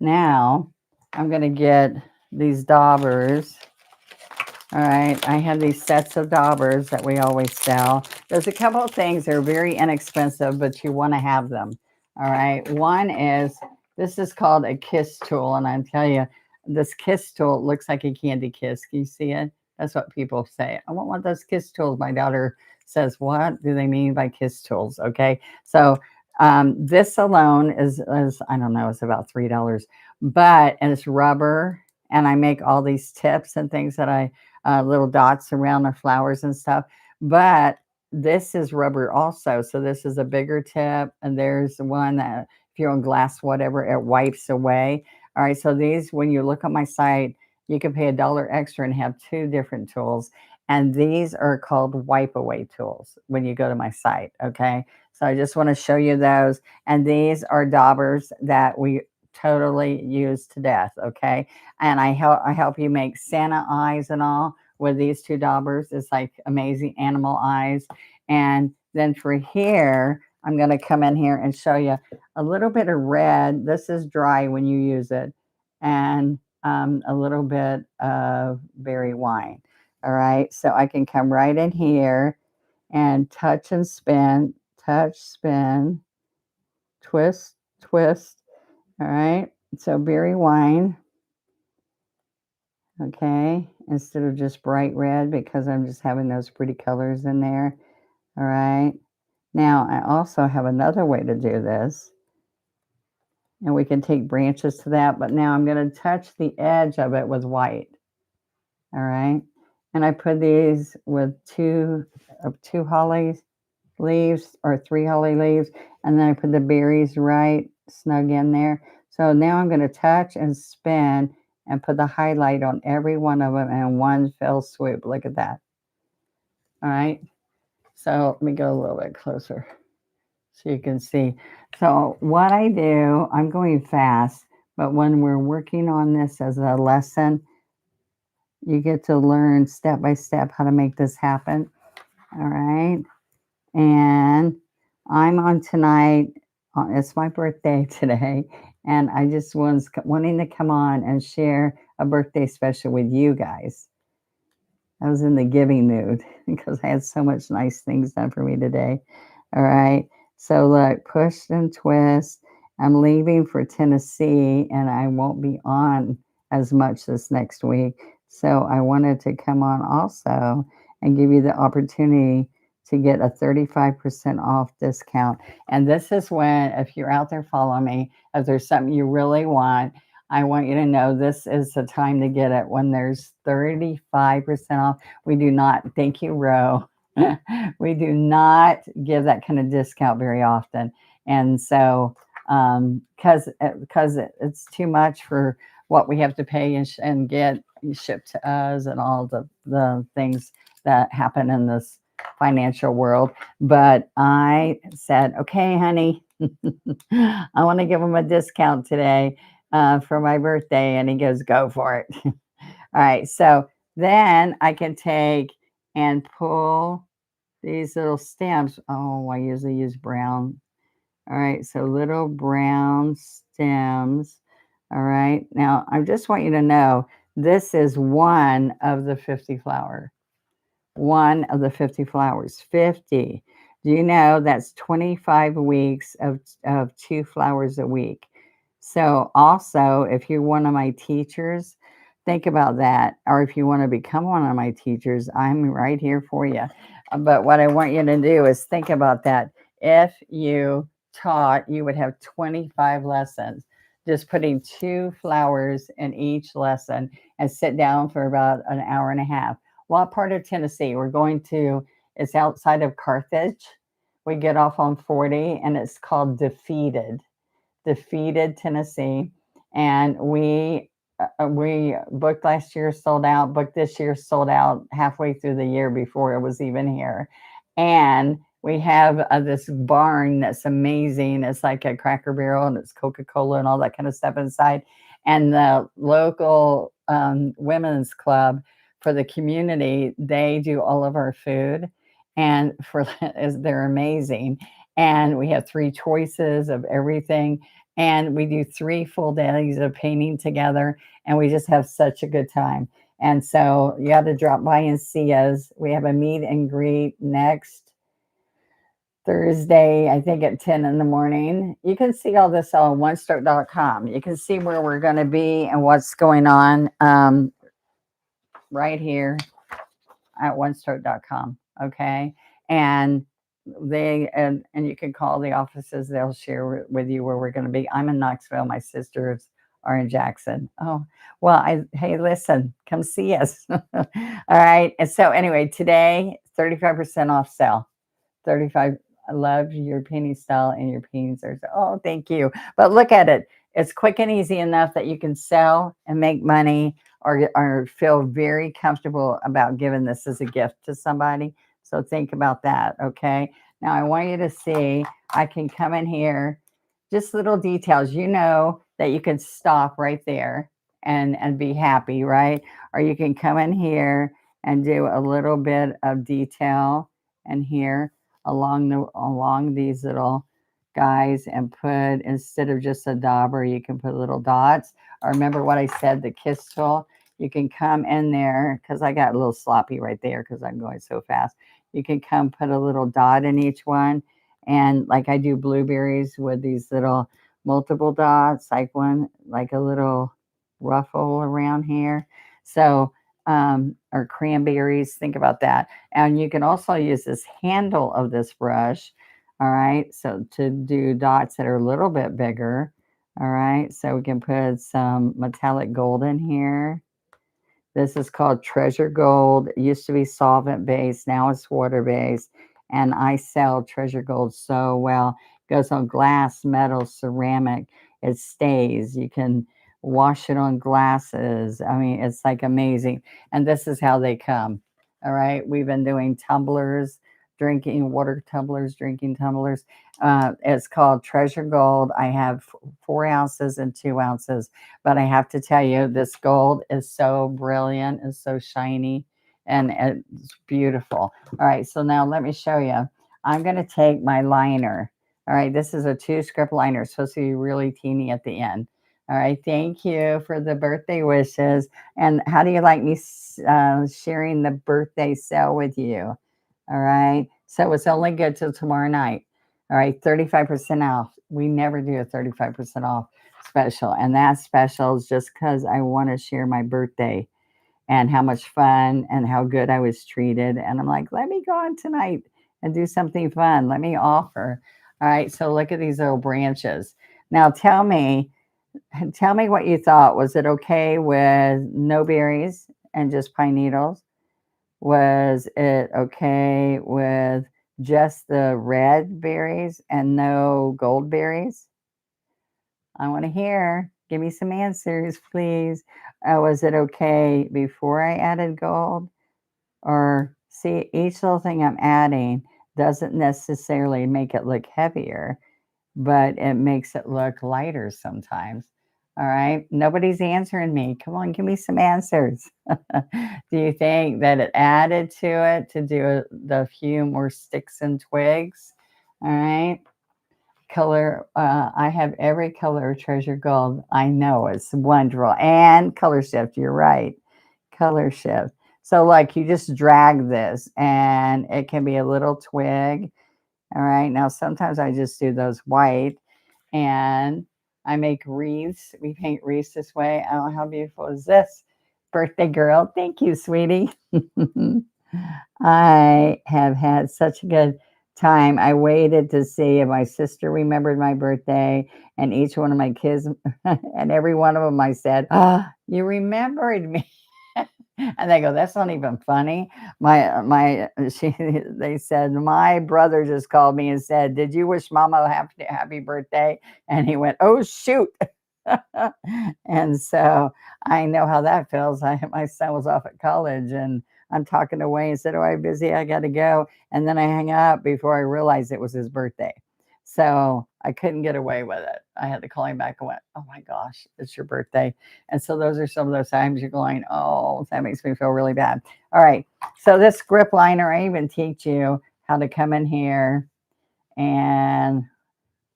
Now I'm going to get these daubers All right, I have these sets of daubers that we always sell. There's a couple of things that are very inexpensive, but you want to have them. All right, one is this is called a kiss tool, and I tell you, this kiss tool looks like a candy kiss. Can you see it? That's what people say. I want one of those kiss tools. My daughter says, "What do they mean by kiss tools?" Okay, so this alone is I don't know, it's about $3, but and it's rubber, and I make all these tips and things that I little dots around the flowers and stuff. But this is rubber also. So this is a bigger tip. And there's one that if you're on glass, whatever, it wipes away. All right. So these, when you look on my site, you can pay $1 extra and have two different tools. And these are called wipe away tools when you go to my site. Okay. So I just want to show you those. And these are daubers that we totally use to death. Okay. And I help you make Santa eyes and all with these two daubers. It's like amazing animal eyes. And then for here, I'm going to come in here and show you a little bit of red. This is dry when you use it, and a little bit of berry wine. All right, so I can come right in here and touch and spin, touch, spin, twist, twist. All right, so berry wine. Okay, instead of just bright red because I'm just having those pretty colors in there. All right. Now, I also have another way to do this, and we can take branches to that, but now I'm going to touch the edge of it with white. All right. And I put these with two holly leaves or three holly leaves, and then I put the berries right snug in there. So now I'm going to touch and spin and put the highlight on every one of them in one fell swoop. Look at that. All right. So let me go a little bit closer so you can see. So what I do, I'm going fast, but when we're working on this as a lesson, you get to learn step by step how to make this happen. All right. And I'm on tonight. It's my birthday today. And I just was wanting to come on and share a birthday special with you guys. I was in the giving mood because I had so much nice things done for me today. All right. So look, push and twist. I'm leaving for Tennessee and I won't be on as much this next week. So I wanted to come on also and give you the opportunity to get a 35% off discount. And this is when, if you're out there following me, if there's something you really want, I want you to know this is the time to get it when there's 35% off. We do not, thank you, Ro. We do not give that kind of discount very often. And so, because it's too much for what we have to pay and get shipped to us and all the things that happen in this financial world. But I said, okay, honey, I want to give him a discount today for my birthday. And he goes, go for it. All right. So then I can take and pull these little stems. Oh, I usually use brown. All right. So little brown stems. All right. Now, I just want you to know this is one of the 50 flowers. One of the 50 flowers. 50. Do you know that's 25 weeks of two flowers a week? So also, if you're one of my teachers, think about that. Or if you want to become one of my teachers, I'm right here for you. But what I want you to do is think about that. If you taught, you would have 25 lessons, just putting two flowers in each lesson and sit down for about an hour and a half. What part of Tennessee? We're going to, it's outside of Carthage. We get off on 40 and it's called Defeated, Tennessee. And we booked last year, sold out, booked this year, sold out halfway through the year before it was even here. And we have this barn that's amazing. It's like a Cracker Barrel and it's Coca-Cola and all that kind of stuff inside. And the local women's club for the community, they do all of our food. And they're amazing. And we have three choices of everything. And we do 3 full days of painting together. And we just have such a good time. And so you got to drop by and see us. We have a meet and greet next Thursday, I think at 10 in the morning. You can see all this on onestroke.com. You can see where we're going to be and what's going on right here at onestroke.com. Okay. And and you can call the offices. They'll share with you where we're going to be. I'm in Knoxville. My sisters are in Jackson. Oh, well, hey, listen, come see us. All right. And so anyway, today, 35% off sale. 35. I love your penny style and your peens are oh, thank you. But look at it. It's quick and easy enough that you can sell and make money or feel very comfortable about giving this as a gift to somebody. So think about that. Okay. Now I want you to see, I can come in here, just little details. You know that you can stop right there and be happy, right? Or you can come in here and do a little bit of detail and here along these little guys and put, instead of just a dauber, you can put little dots. Or remember what I said, the kiss tool, you can come in there, because I got a little sloppy right there because I'm going so fast. You can come put a little dot in each one. And like I do blueberries with these little multiple dots, like a little ruffle around here. So, or cranberries, think about that. And you can also use this handle of this brush, all right, so to do dots that are a little bit bigger, all right, so we can put some metallic gold in here. This is called Treasure Gold. It used to be solvent based, now it's water based. And I sell Treasure Gold so well. It goes on glass, metal, ceramic. It stays. You can wash it on glasses. I mean, it's like amazing. And this is how they come. All right. We've been doing tumblers, drinking water tumblers, drinking tumblers. It's called Treasure Gold. I have 4 ounces and 2 ounces. But I have to tell you, this gold is so brilliant, it's so shiny, and it's beautiful. All right, so now let me show you. I'm going to take my liner. All right, this is a 2 script liner. It's supposed to be really teeny at the end. All right, thank you for the birthday wishes. And how do you like me sharing the birthday sale with you? All right, so it's only good till tomorrow night. All right, 35% off. We never do a 35% off special. And that special is just because I want to share my birthday and how much fun and how good I was treated. And I'm like, let me go on tonight and do something fun. Let me offer. All right. So look at these little branches. Now tell me what you thought. Was it okay with no berries and just pine needles? Was it okay with just the red berries and no gold berries? I want to hear. Give me some answers, please. Was it okay before I added gold? Or see, each little thing I'm adding doesn't necessarily make it look heavier, but it makes it look lighter sometimes. All right. Nobody's answering me. Come on, give me some answers. Do you think that it added to it to do the few more sticks and twigs? All right. Color, I have every color of Treasure Gold. I know it's wonderful. And color shift, you're right. Color shift. So like you just drag this and it can be a little twig. All right. Now sometimes I just do those white and I make wreaths. We paint wreaths this way. Oh, how beautiful is this? Birthday girl. Thank you, sweetie. I have had such a good time. I waited to see if my sister remembered my birthday, and each one of my kids, and every one of them, I said, "Ah, you remembered me." And they go, "That's not even funny." They said, "My brother just called me and said, 'Did you wish Mama a happy birthday?'" And he went, "Oh shoot." And so I know how that feels. My son was off at college and I'm talking away and said, "Oh, I'm busy. I got to go." And then I hang up before I realized it was his birthday. So I couldn't get away with it. I had to call him back and went, "Oh my gosh, it's your birthday." And so those are some of those times you're going, "Oh, that makes me feel really bad." All right. So this grip liner, I even teach you how to come in here and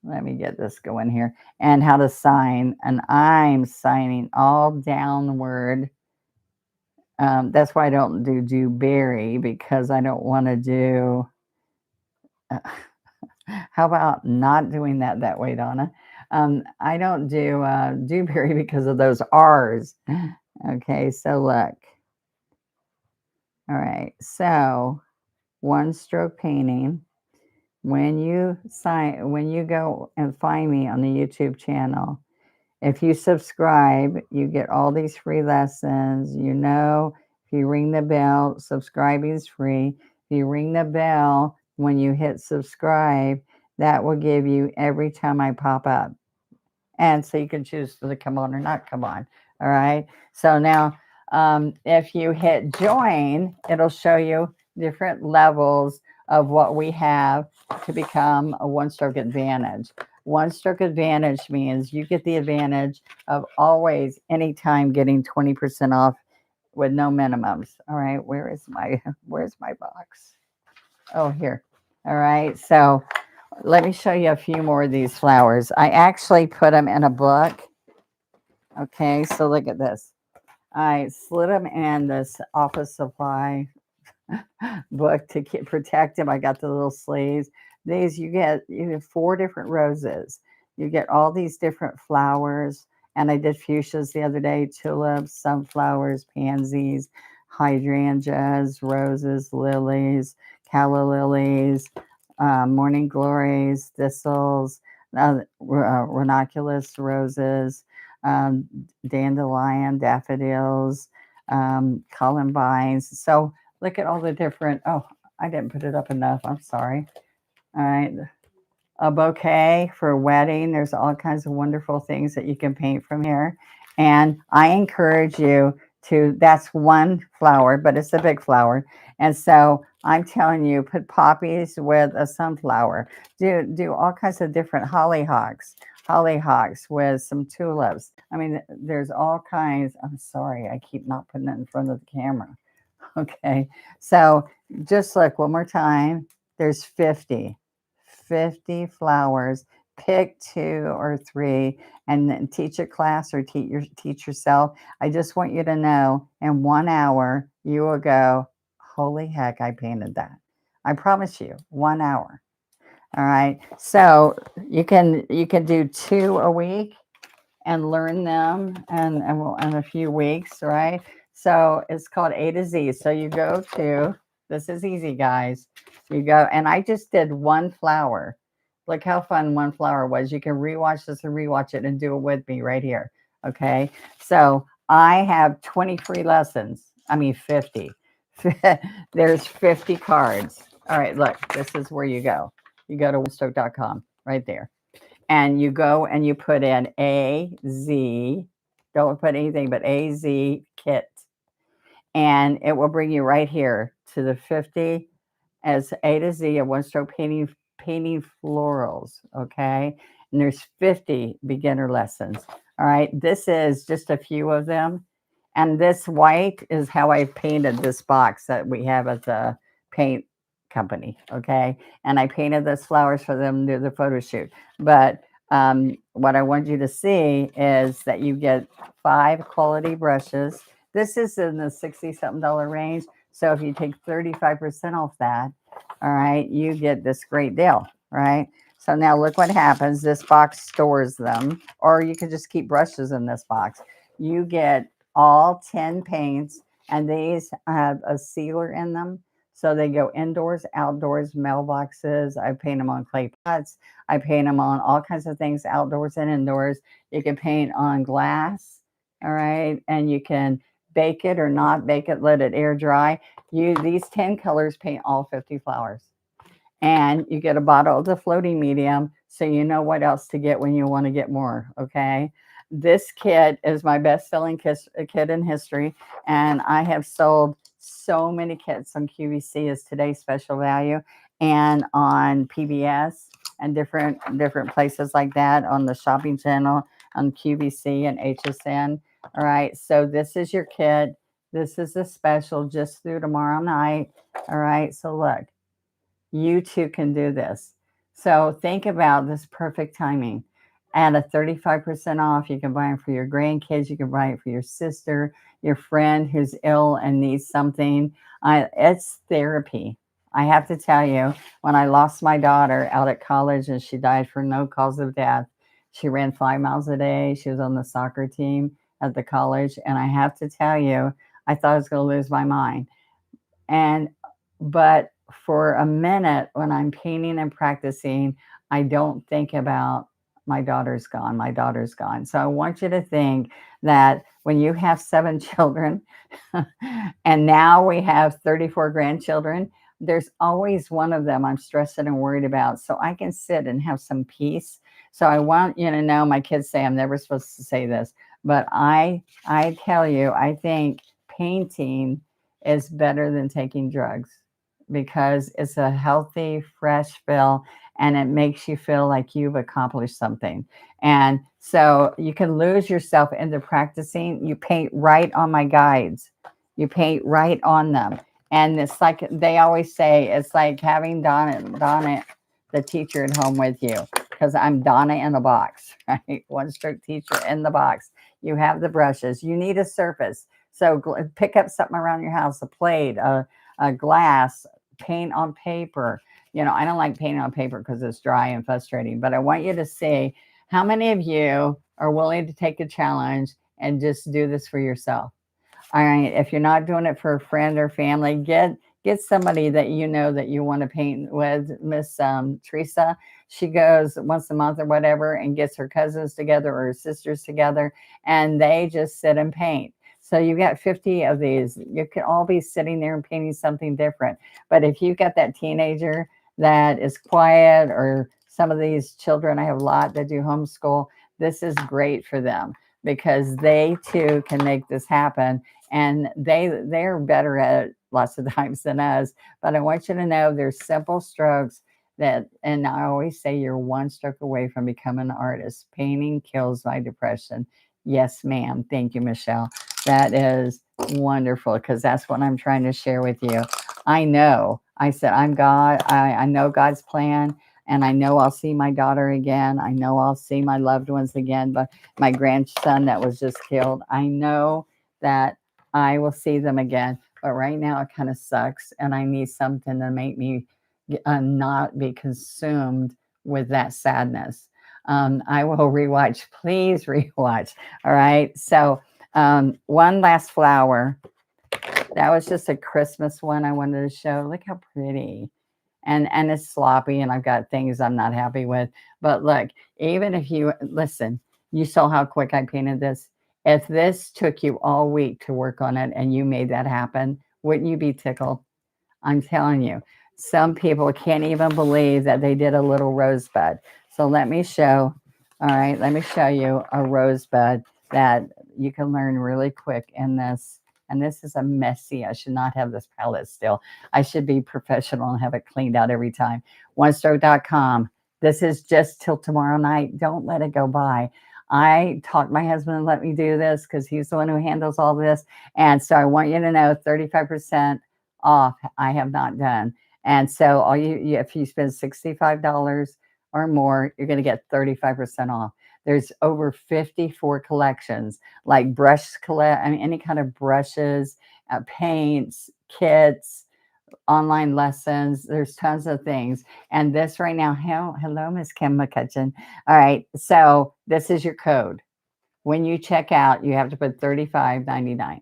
let me get this going here and how to sign. And I'm signing all downward That's why I don't do dewberry because I don't want to do. Uh, how about not doing that way, Donna? I don't do dewberry because of those R's. Okay, so look. All right, so one stroke painting. When you go and find me on the YouTube channel, if you subscribe, you get all these free lessons. If you ring the bell, subscribing is free. If you ring the bell when you hit subscribe, that will give you every time I pop up. And so you can choose to come on or not come on. All right. So now, if you hit join, it'll show you different levels of what we have to become a one stroke advantage. One stroke advantage means you get the advantage of always, anytime getting 20% off with no minimums. All right. Where's my box? Oh, here. All right. So let me show you a few more of these flowers. I actually put them in a book. Okay, so look at this. I slid them in this office supply book to protect them. I got the little sleeves. You have four different roses. You get all these different flowers. And I did fuchsias the other day, tulips, sunflowers, pansies, hydrangeas, roses, lilies, calla lilies, morning glories, thistles, ranunculus roses, um, dandelion, daffodils, columbines. So look at all the different. Oh, I didn't put it up enough. I'm sorry. All right. A bouquet for a wedding. There's all kinds of wonderful things that you can paint from here. And I encourage you that's one flower, but it's a big flower. And so I'm telling you, put poppies with a sunflower. Do all kinds of different hollyhocks with some tulips. I mean, there's all kinds. I'm sorry, I keep not putting it in front of the camera. Okay. So just look one more time. There's 50 flowers. Pick two or three and then teach a class or teach yourself. I just want you to know in 1 hour, you will go, holy heck, I painted that. I promise you, 1 hour. All right. So you can do two a week and learn them in a few weeks, right? So it's called A to Z. So you go to, this is easy, guys. You go, and I just did one flower. Look how fun one flower was. You can rewatch this and rewatch it and do it with me right here. Okay. So I have 20 free lessons. I mean, 50. There's 50 cards. All right. Look, this is where you go. You go to onestroke.com right there, and you go and you put in AZ. Don't put anything but AZ kit, and it will bring you right here to the 50 as A to Z of one stroke painting florals. Okay, and there's 50 beginner lessons. All right, this is just a few of them, and this white is how I painted this box that we have at the paint company. Okay, and I painted those flowers for them to do the photo shoot. But what I want you to see is that you get 5 quality brushes. This is in the 60 something dollar range. So if you take 35% off that, all right, you get this great deal, right? So now look what happens. This box stores them, or you can just keep brushes in this box. You get all 10 paints, and these have a sealer in them. So they go indoors, outdoors, mailboxes. I paint them on clay pots. I paint them on all kinds of things, outdoors and indoors. You can paint on glass, all right, and you can bake it or not bake it, let it air dry. These 10 colors paint all 50 flowers. And you get a bottle of the floating medium so you know what else to get when you want to get more, okay? This kit is my best-selling kit in history, and I have sold so many kits on QVC as today's special value, and on PBS and different places like that, on the shopping channel, on QVC and HSN. All right, so this is your kit. This is a special just through tomorrow night. All right, so look, you too can do this. So think about this perfect timing. at a 35% off. You can buy them for your grandkids. You can buy it for your sister, your friend who's ill and needs something. It's therapy. I have to tell you, when I lost my daughter out at college and she died for no cause of death, she ran 5 miles a day. She was on the soccer team at the college. And I have to tell you, I thought I was going to lose my mind. And but for a minute when I'm painting and practicing, I don't think about my daughter's gone, my daughter's gone. So I want you to think that when you have 7 children and now we have 34 grandchildren, there's always one of them I'm stressing and worried about. So I can sit and have some peace. So I want you to know, my kids say I'm never supposed to say this, but I tell you, I think painting is better than taking drugs because it's a healthy, fresh feel and it makes you feel like you've accomplished something. And so you can lose yourself into practicing. You paint right on my guides, you paint right on them. And it's like they always say, it's like having Donna, the teacher at home with you, because I'm Donna in a box, right? One stroke teacher in the box. You have the brushes. You need a surface. So pick up something around your house, a plate, a glass, paint on paper. I don't like painting on paper because it's dry and frustrating, but I want you to see how many of you are willing to take a challenge and just do this for yourself. All right. If you're not doing it for a friend or family, get somebody that you know that you want to paint with. Miss Teresa, she goes once a month or whatever and gets her cousins together or her sisters together, and they just sit and paint. So you got 50 of these. You can all be sitting there and painting something different. But if you've got that teenager that is quiet, or some of these children, I have a lot that do homeschool, this is great for them because they too can make this happen. And they're better at it lots of times than us. But I want you to know there's simple strokes that, and I always say you're one stroke away from becoming an artist. Painting kills my depression. Yes, ma'am. Thank you, Michelle. That is wonderful because that's what I'm trying to share with you. I know. I said, I'm God. I know God's plan, and I know I'll see my daughter again. I know I'll see my loved ones again, but my grandson that was just killed, I know that I will see them again. But right now it kind of sucks, and I need something to make me not be consumed with that sadness. I will rewatch. Please rewatch. All right. So one last flower. That was just a Christmas one I wanted to show. Look how pretty. And it's sloppy, and I've got things I'm not happy with. But look, even if you listen, you saw how quick I painted this. If this took you all week to work on it and you made that happen, wouldn't you be tickled? I'm telling you, some people can't even believe that they did a little rosebud. So let me show, all right, let me show you a rosebud that you can learn really quick in this. And this is a messy, I should not have this palette still. I should be professional and have it cleaned out every time. OneStroke.com. This is just till tomorrow night. Don't let it go by. I talked my husband and let me do this because he's the one who handles all this. And so I want you to know 35% off I have not done. And so all if you spend $65 or more, you're going to get 35% off. There's over 54 collections, like any kind of brushes, paints, kits, online lessons. There's tons of things. And this right now, hello, Miss Kim McCutcheon. All right. So this is your code. When you check out, you have to put $35.99.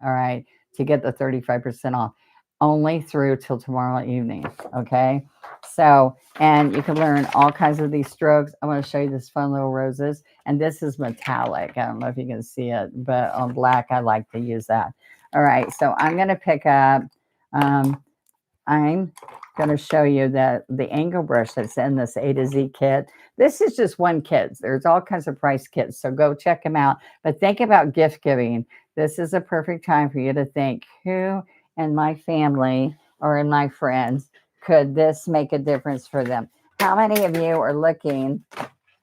All right. To get the 35% off, only through till tomorrow evening. Okay. So, and you can learn all kinds of these strokes. I want to show you this fun little roses. And this is metallic. I don't know if you can see it, but on black, I like to use that. All right. So I'm going to pick up, I'm going to show you that the angle brush that's in this A to Z kit. This is just one kit. There's all kinds of price kits, so go check them out. But think about gift giving. This is a perfect time for you to think, who in my family or in my friends could this make a difference for them? How many of you are looking?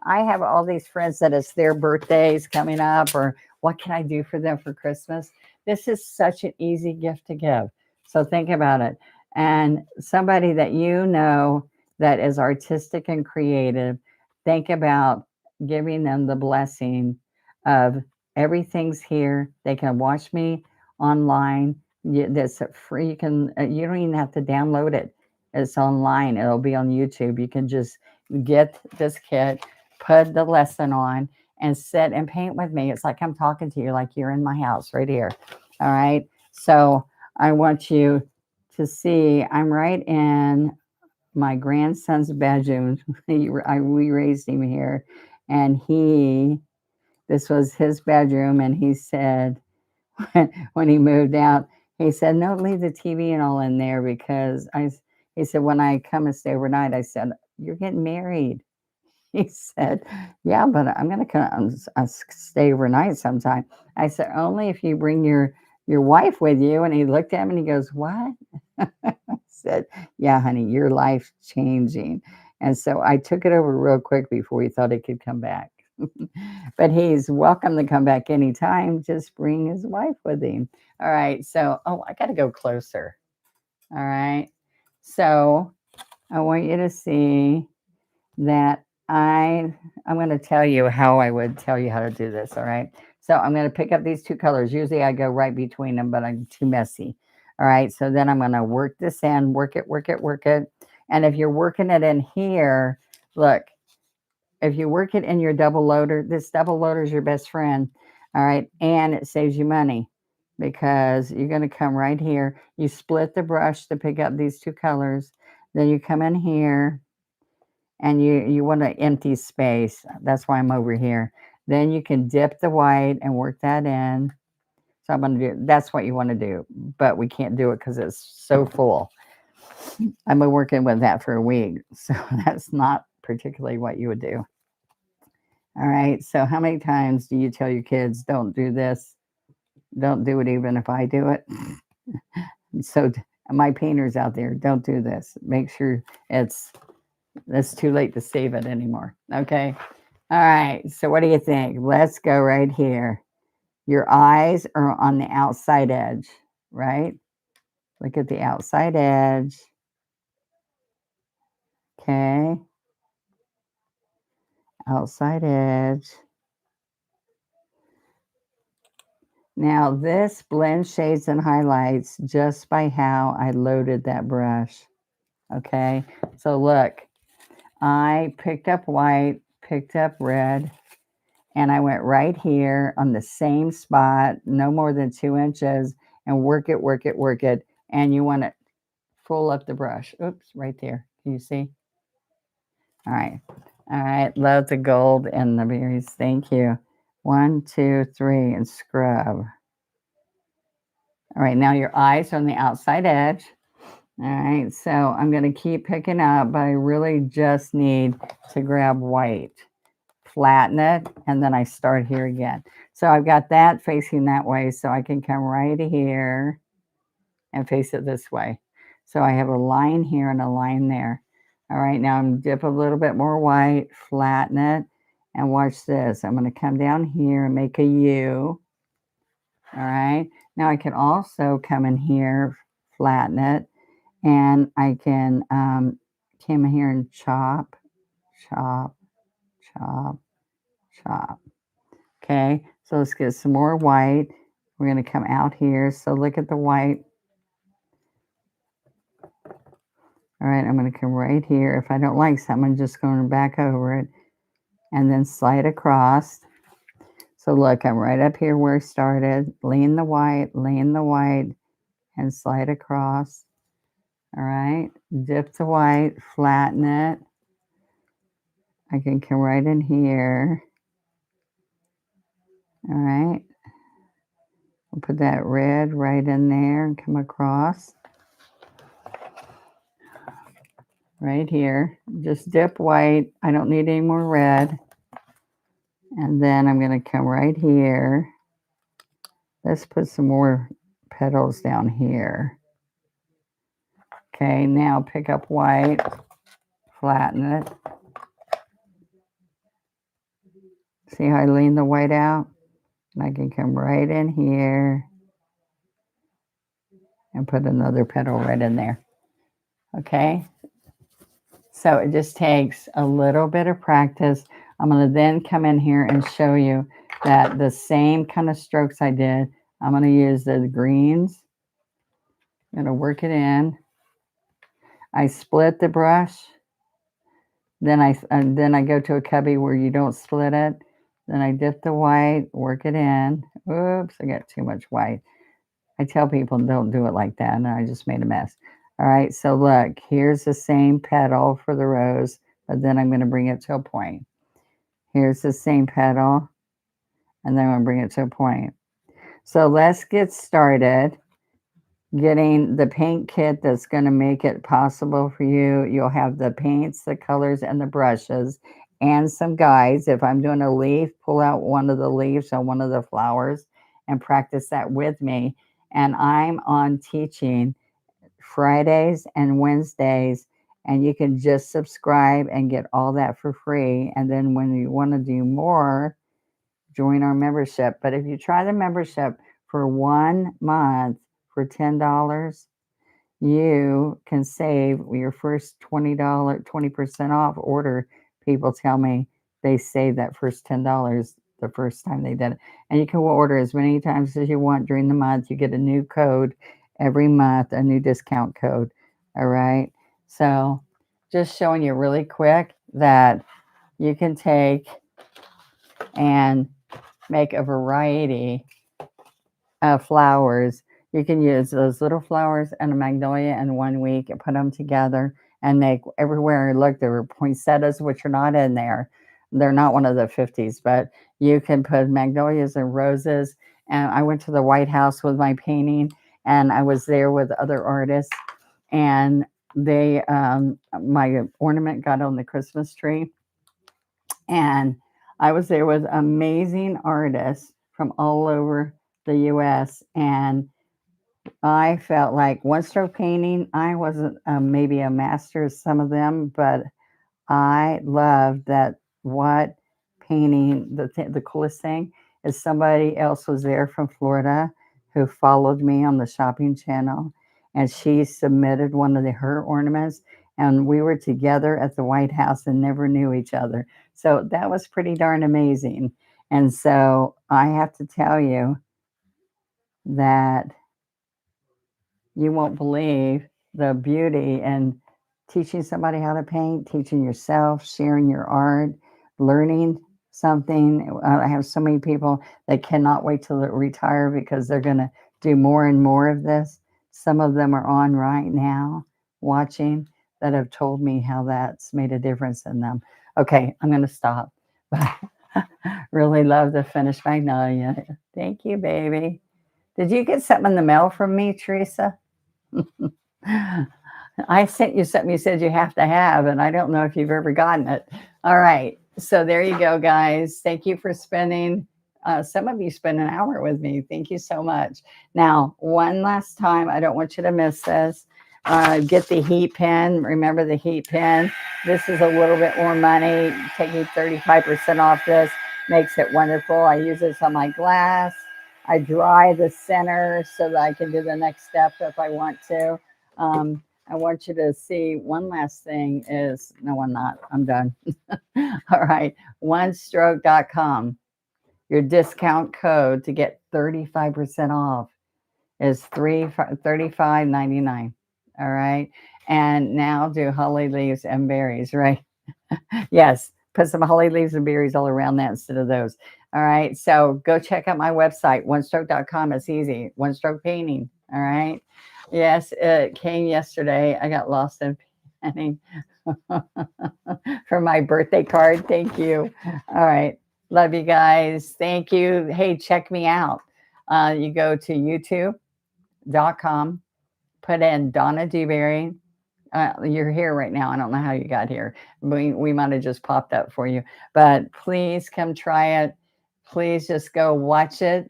I have all these friends that it's their birthdays coming up, or what can I do for them for Christmas? This is such an easy gift to give. So think about it. And somebody that you know that is artistic and creative, think about giving them the blessing of everything's here. They can watch me online. That's free. You don't even have to download it. It's online. It'll be on YouTube. You can just get this kit, put the lesson on, and sit and paint with me. It's like I'm talking to you, like you're in my house right here. All right. So I want you to see I'm right in my grandson's bedroom. We raised him here, and this was his bedroom, and he said, when he moved out, he said, "No, leave the TV and all in there because he said, when I come and stay overnight, I said, you're getting married." He said, "Yeah, but I'm going to come stay overnight sometime." I said, "Only if you bring your wife with you." And he looked at me and he goes, "What?" I said, "Yeah, honey, your life's changing." And so I took it over real quick before he thought he could come back. But he's welcome to come back anytime. Just bring his wife with him. All right. So, oh, I got to go closer. All right. So I want you to see that I'm going to tell you how I would tell you how to do this. All right. So I'm going to pick up these two colors. Usually I go right between them, but I'm too messy. All right. So then I'm going to work this in, work it, work it, work it. And if you're working it in here, look, if you work it in your double loader, this double loader is your best friend. All right. And it saves you money because you're going to come right here. You split the brush to pick up these two colors. Then you come in here and you want an empty space. That's why I'm over here. Then you can dip the white and work that in. So I'm going to do, that's what you want to do, but we can't do it because it's so full. I've been working with that for a week. So that's not particularly what you would do. All right. So how many times do you tell your kids, don't do this? Don't do it even if I do it. So my painters out there, don't do this. Make sure it's too late to save it anymore. Okay. All right. So what do you think? Let's go right here. Your eyes are on the outside edge, right? Look at the outside edge. Okay. Outside edge. Now this blends shades and highlights just by how I loaded that brush. Okay. So look, I picked up white, picked up red, and I went right here on the same spot, no more than 2 inches, and work it, work it, work it. And you want to full up the brush. Oops, right there. Can you see? All right. All right. Loads of gold and the berries. Thank you. 1, 2, 3, and scrub. All right. Now your eyes are on the outside edge. All right. So I'm going to keep picking up, but I really just need to grab white, flatten it, and then I start here again. So I've got that facing that way, so I can come right here and face it this way. So I have a line here and a line there. All right, now I'm dip a little bit more white, flatten it, and watch this. I'm going to come down here and make a U. All right, now I can also come in here, flatten it, and I can come here and chop, chop, chop, chop. Okay, so let's get some more white. We're going to come out here. So look at the white. All right, I'm going to come right here. If I don't like something, I'm just going back over it and then slide across. So look, I'm right up here where I started. Lean the white, and slide across. All right, dip the white, flatten it. I can come right in here. All right, I'll put that red right in there and come across. Right here, just dip white. I don't need any more red. And then I'm going to come right here. Let's put some more petals down here. Okay, now pick up white, flatten it. See how I lean the white out? And I can come right in here and put another petal right in there. Okay, so it just takes a little bit of practice. I'm going to then come in here and show you that the same kind of strokes I did, I'm going to use the greens. I'm going to work it in. I split the brush. Then I go to a cubby where you don't split it. Then I dip the white, work it in. Oops, I got too much white. I tell people don't do it like that, and I just made a mess. All right, so look, here's the same petal for the rose, but then I'm going to bring it to a point. Here's the same petal, and then I'm going to bring it to a point. So let's get started getting the paint kit that's going to make it possible for you. You'll have the paints, the colors, and the brushes, and some guides. If I'm doing a leaf, pull out one of the leaves on one of the flowers and practice that with me. And I'm on teaching Fridays and Wednesdays, and you can just subscribe and get all that for free. And then when you want to do more, join our membership. But if you try the membership for 1 month for $10, you can save your first $20, 20% off order. People tell me they save that first $10 the first time they did it. And you can order as many times as you want during the month. You get a new code every month, a new discount code. All right. So just showing you really quick that you can take and make a variety of flowers. You can use those little flowers and a magnolia in 1 week and put them together and make everywhere I look. There were poinsettias, which are not in there. They're not one of the 50s, but you can put magnolias and roses. And I went to the White House with my painting, and I was there with other artists, and my ornament got on the Christmas tree, and I was there with amazing artists from all over the US. And I felt like one stroke painting, I wasn't maybe a master of some of them, but I love that what painting, the coolest thing is somebody else was there from Florida who followed me on the shopping channel, and she submitted one of her ornaments, and we were together at the White House and never knew each other. So that was pretty darn amazing. And so I have to tell you that you won't believe the beauty in teaching somebody how to paint, teaching yourself, sharing your art, learning something. I have so many people that cannot wait to retire because they're going to do more and more of this. Some of them are on right now watching that have told me how that's made a difference in them. Okay, I'm going to stop. But really love the finished magnolia. Thank you, baby. Did you get something in the mail from me, Teresa? I sent you something you said you have to have, and I don't know if you've ever gotten it. All right. So there you go, guys. Thank you for spending, some of you spend an hour with me. Thank you so much. Now, one last time, I don't want you to miss this. Get the heat pen. Remember the heat pen. This is a little bit more money. Taking 35% off this makes it wonderful. I use this on my glass. I dry the center so that I can do the next step if I want to. I want you to see one last thing is, no, I'm not. I'm done. All right. OneStroke.com. Your discount code to get 35% off is $35.99. All right. And now do holly leaves and berries, right? Yes, put some holly leaves and berries all around that instead of those. All right, so go check out my website, onestroke.com. It's easy. One stroke painting. All right. Yes, it came yesterday. I got lost in painting for my birthday card. Thank you. All right. Love you guys. Thank you. Hey, check me out. You go to youtube.com, put in Donna Dewberry. You're here right now. I don't know how you got here. We might have just popped up for you, but please come try it. Please just go watch it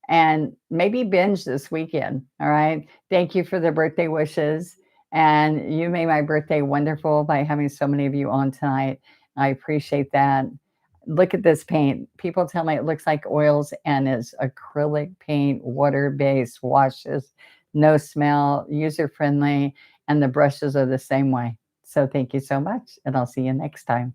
and maybe binge this weekend. All right. Thank you for the birthday wishes. And you made my birthday wonderful by having so many of you on tonight. I appreciate that. Look at this paint. People tell me it looks like oils, and it's acrylic paint, water-based, washes, no smell, user-friendly, and the brushes are the same way. So thank you so much, and I'll see you next time.